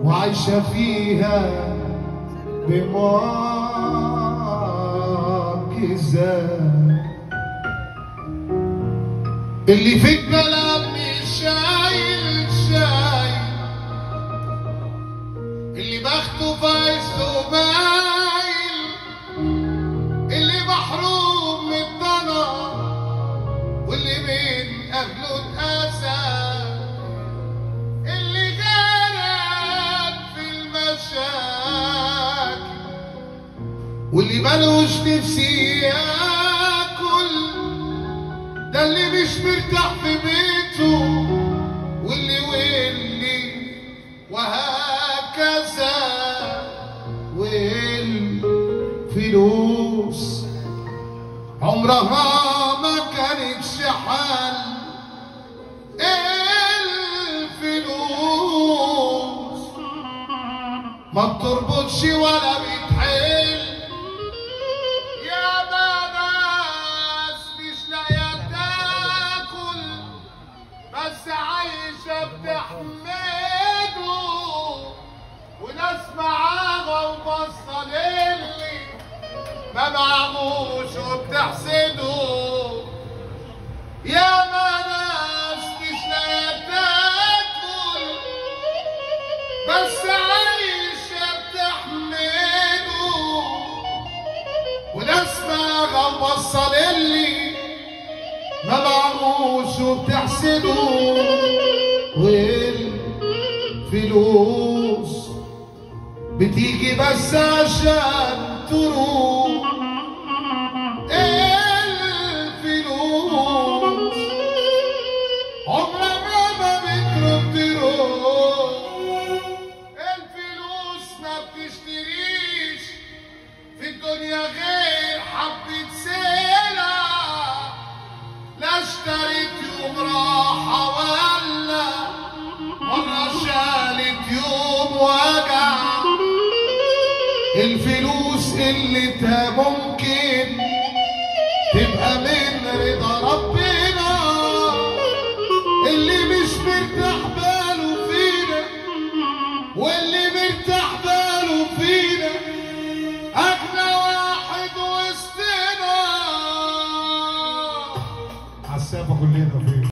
وعايشة فيها بمعجزة. اللي في الكلام مش شايل اللي بخته فايز ومايل، اللي محروم من الضنا واللي من اهله اتأذى، اللي غرق في المشاكل واللي ملوش نفسي ياكل، ده اللي مش مرتاح في بيته واللي وهكذا. والفلوس عمرها ما كانتش حل، الفلوس ما بتربطش ولا بتحل. يا ناس مش لاقيه تاكل بس عايشه بتحمده، وناس معاها وبصه للي ما معهوش وبتحسده. يا ناس مش لاقيه تاكل بس عايشه بتحمده، وناس معاها وبصه للي ما معهوش وبتحسده. والفلوس بتيجي بس عشان تروح، الفلوس عمرها ما بتروح. الفلوس ما بتشتريش في الدنيا غير حبة سلع، لا اشتريت يوم راحة ولا مرة شالت يوم وجع. الفلوس قلتها ممكن تبقى من رضا ربنا، اللي مش مرتاح باله فينا واللي